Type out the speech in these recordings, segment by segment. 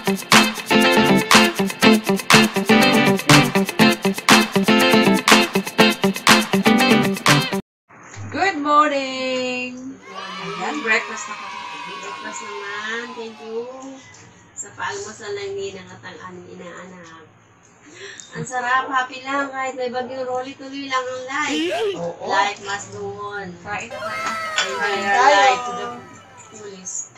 Good morning! Ayan, breakfast na kami. Breakfast naman. Thank you. Sa paalmusal ng ninang at ang aming inaanak. Ang sarap. Happy lang. Kahit may bagyong Rolly, tuloy lang ang life. Life must go on. Kain na tayo. Enjoy your life to the fullest.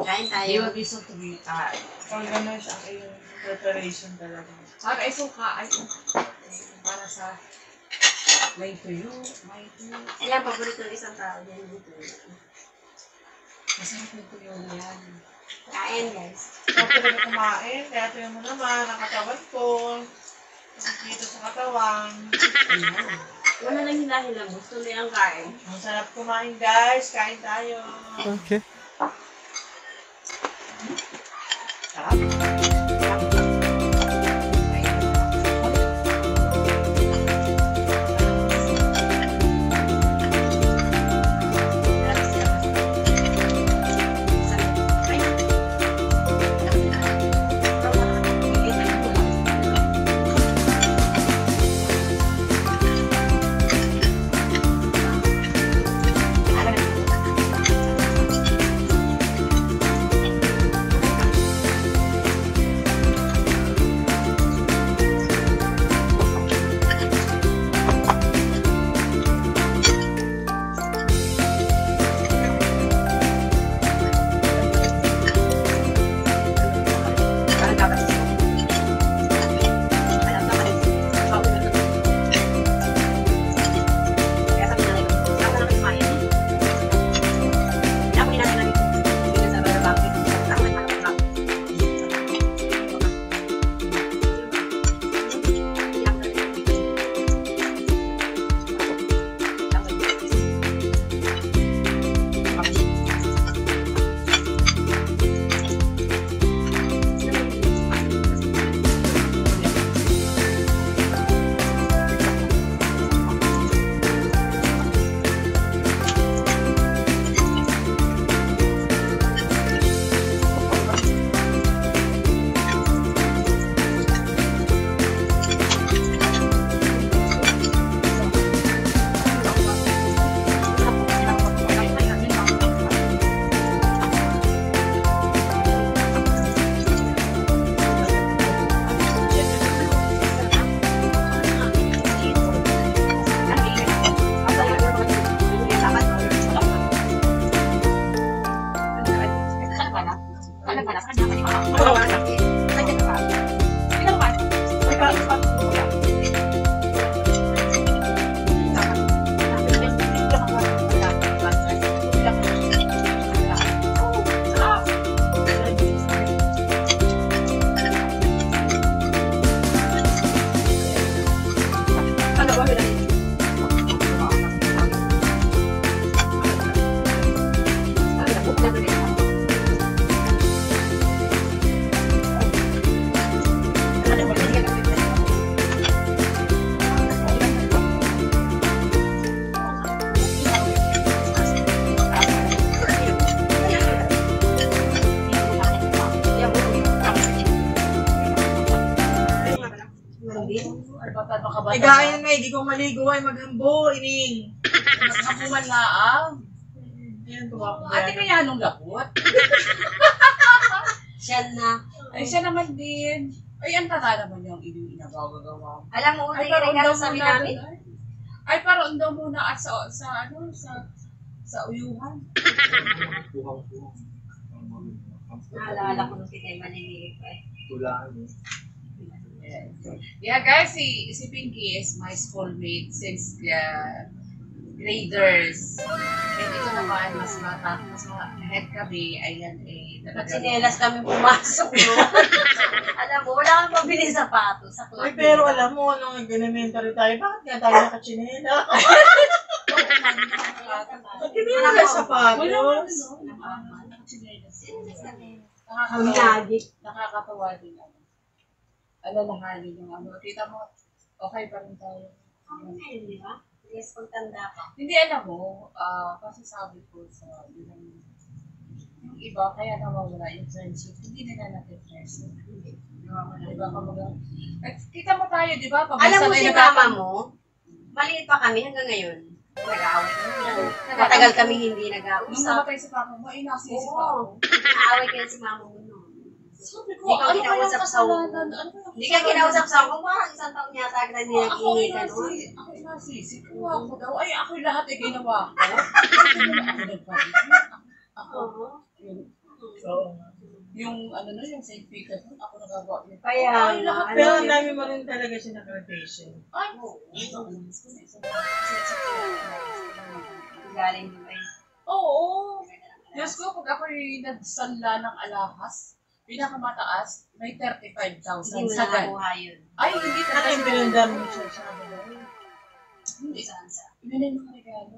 Kain You tayo. will be so to be Pag gano'n siya, yung preparation talaga. Saka ay suka. Para sa may tuyo. May tuyo. Ayan, paborito ng isang tao din dito. Masarap yung tuyo na yan. Kain, guys. Kapag ko na kumain, kaya ito mo naman, ang katawan ko. Dito sa katawan. Ayan. Wala nang hila-hila. Gusto niya ang kain. Ang sarap kumain, guys. Kain tayo. Okay. Sarap. Igayan na, hindi ko maligo ay maghambo, ining. Nakapuman laang. Ayan, tuwa ko. Ate kaya nung lapot. Siya na. Ay siya naman din. Ay, ang tata naman yung inagawa-gawa. Alam mo, una yung regalo sabi namin. Ay, parang daw muna at sa uyuhan. Naalala ko nung kita'y manililig pa eh. Yeah, guys, si Pinky is my schoolmate since graders. And ito naman, mas ahead kami, ayan eh. Magsinelas kami pumasok. No? Alam mo, wala kang mabili sapatos sa club. Ay, pero alam mo, nung elementary tayo, bakit nga tayo nakachinela? Ba't hindi na lang sapatos? Nakakatawa din. Alalahanin yung ano. Kita mo, okay pa rin tayo. Okay, di ba? Yes, pagtanda ka. Hindi alam mo, kasi sabi ko sa iba, kaya nawawala yung friendship. Hindi nila natin-friends. Diba, kumbaga, at kita mo tayo, di ba? Pag Alam mo sanay si na mama tayo- mo, maliit pa kami hanggang ngayon. Nag-aaway kami. Matagal kami hindi Nung nag-aaway. namatay si Papa mo, ay nasisi pa ako. Oo. Nag-aaway kaya si mama mo noon. Sabi ko, Hindi ka ano kinausap kayang sa kasalanan? Ano kayang Hindi ka kinausap sa ako, parang isang taon yata kita hindi Ako nag-iingi ka noon. ako inasisi. Kuha ko daw. Ay, ako lahat ay ginawa ko. Ako nagpalit. Ako, Oo. Oo. yung ano na, yung St. Peter, ako nagagawa yun. Kaya, Ay, lahat ano, Pero ang dami mo rin talaga siya naka-patient. Ay, ito, galing Dubai. oo. Diyos ko, pag ako'y nagsanla ng alahas, pinakamataas, may 35,000 Hindi mo sa gan. nakakuha yun. Ay, hindi Ano talaga yung pinundar mo siya sa Dubai? Hindi. Saan sa? Yun yung mga regalo.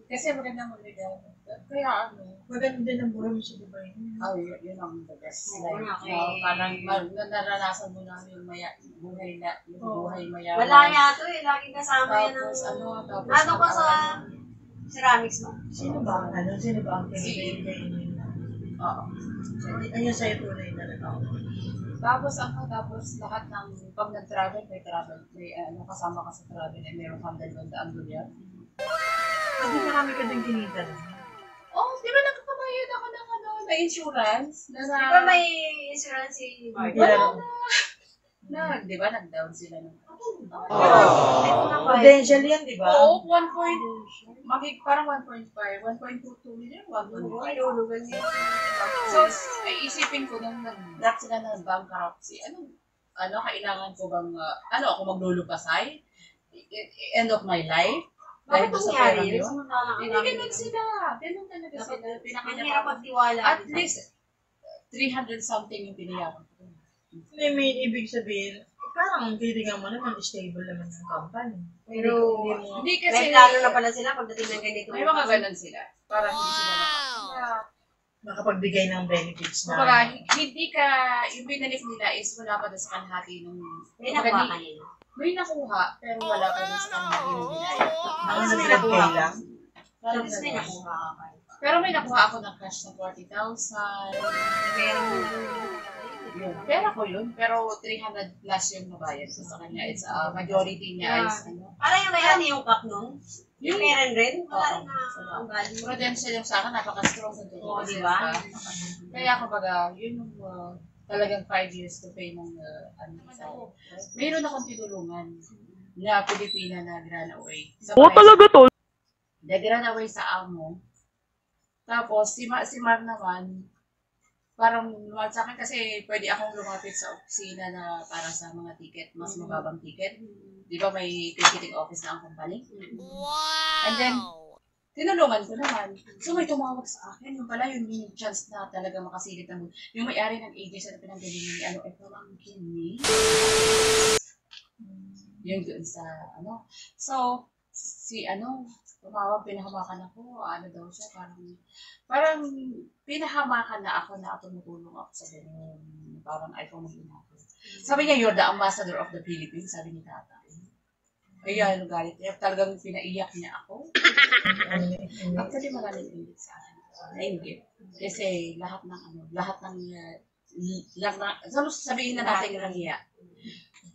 Kasi maganda mga regalo. Kaya ano, Maganda din ang buhay mo sa Dubai. yun ang the best. Oo, Like, okay. parang naranasan mo na yung buhay na, yung buhay mayaman. Wala yato eh, laging kasama yan Tapos ng... ano, tapos Nado ko sa ceramics mo. Sino ba? Sino ba ang pinag-iingayin na? Oo. Ayun sa'yo tunay na nag-ako. Tapos lahat ng, pag nag-travel, may kasama ka sa travel, eh, meron kang 200 dolyar. Hindi marami ka din kinita na. Oh, di ba nagpapabayad ako ng na insurance? Di ba may insurance si Mark? Wala. Di ba nag-down sila ng... Prudential yan, di ba? Oo, 1 point, parang 1.5, 1.22 million, 1.5. Ay, ulo, ganyan. So, ay isipin ko nung nag-drop sila ng bankruptcy, kailangan ko bang, ako maglulupasay? End of my life? Bakit Dahil sa nangyari perang yun? yun? Samantalang ang Hindi, dami ganun nila. sila. Ganun talaga sila. Ang hirap Pinakanya magtiwala. at least, 300 something yung pinayaran ko. Hindi, may ibig sabihin, parang titingnan mo naman, stable naman yung company. Pero, Hindi kasi, may plano na pala sila pagdating ng ganito. may mga ganun sila. Parang hindi sila Makapagbigay ng benefits na. Kumbaga, hindi ka, yung binalik nila is wala pa doon sa kalahati nung... May nakuha kanina. May nakuha, pero wala pa doon sa kalahati nung binayad. Ang nag-pay lang. Parang Tapos may ganun. nakuha ka pa. Pero may nakuha ako ng cash ng 40,000. Pero, Yun. Pera ko yun, pero 300 plus yung nabayad ko sa kanya. It's majority niya is parang yung may yung cup nun. Yung meron rin. Wala Oo. na ang value. Prudential yung sa akin, napaka-strong sa totoo. Oo, di ba? Kaya kumbaga, yun yung talagang 5 years to pay ng sa mayroon akong tinulungan na Pilipina na gran away. Talaga to? Nag-run away sa amo. Tapos, si Mar naman, parang lumapit sa akin kasi pwede akong lumapit sa opisina na para sa mga ticket, mas mababang ticket. Di ba may ticketing office na ang company? Wow! And then, tinulungan ko naman. So may tumawag sa akin, yung pala yung chance na talaga makasilip ng yung may-ari ng agency na pinanggalingan ni pamangkin ni. Yung doon sa So, tumawag, pinahamakan ako, daw siya, parang pinahamakan na ako tumutulong ako sa ganun. Parang ayaw maging ako. Sabi niya, you're the ambassador of the Philippines, sabi ni Tata. Ayan, galit niya. Talagang pinaiyak niya ako. Actually, maraming inggit sa akin. Nainggit. Kasi lahat ng sabihin na natin ng iya.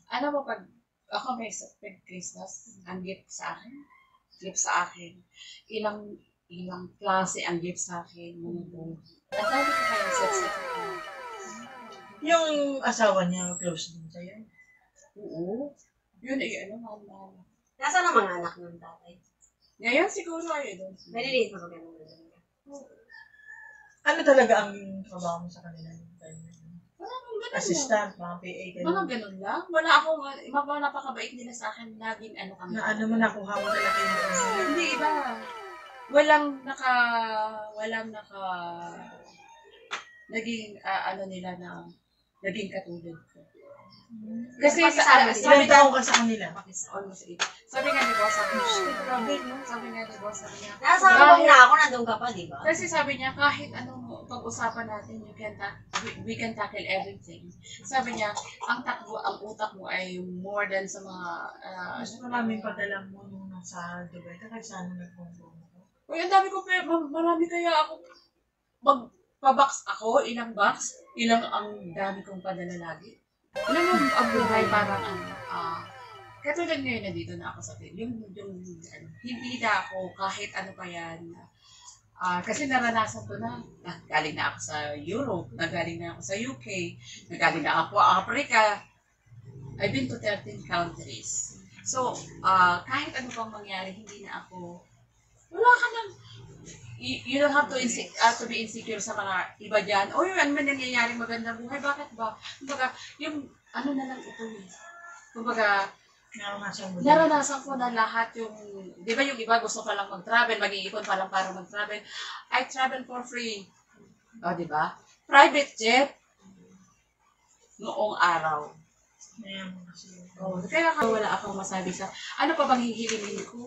Pag ako may Christmas, ang gift sa akin. Ilang klase ang gift sa akin. At dami ko kayong set. Yung asawa niya, close din sa'yo. Oo. Yun ay mahal. Nasaan ang mga anak ng tatay? Ngayon siguro ay doon. Maliliit pa ba ganun? Ano talaga ang trabaho mo sa kanila? Parang ganun Assistant, mga PA, lang. Mga ganun. ganun lang. Wala akong, napakabait nila sa akin. Naging kami. Na ano mo, nakuha mo talaga yung Hindi iba. Walang naging, nila na, naging katulad ko. Kasi Pakisama ilang taong ka sa kanila? almost 8. Sabi nga ni boss, sabi nga ni boss, Nasa hanggang na ako, nandun ka pa, di ba? kasi sabi niya, kahit anong pag-usapan natin, we can tackle everything. Sabi niya, ang utak mo ay more than sa mga, Mas maraming pagdalang mo nung nasa Dubai ka kaysa nung nagpunta mo. Uy, ang dami ko, marami kaya ako, magpa-box ako, ilang box, ilang ang dami kong padala lagi. Alam mo, ang buhay parang katulad ngayon na dito na ako sa hindi na ako kahit ano pa yan. Kasi naranasan ko na, galing na ako sa Europe, nagaling na ako sa UK, nagaling na ako sa Africa. I've been to 13 countries. So, kahit ano pang mangyari, hindi na ako, wala ka nang, you don't have to be insecure sa mga iba dyan. O yung ano man nangyayari magandang buhay, bakit ba? Kumbaga, yung ano na lang ito eh. Kumbaga, naranasan ko na lahat yung, di ba yung iba gusto pa lang mag-travel, mag-iipon pa lang para mag-travel. I travel for free. O, di ba? Private jet, noong araw. Kaya wala akong masabi sa, ano pa bang hihilingin ko?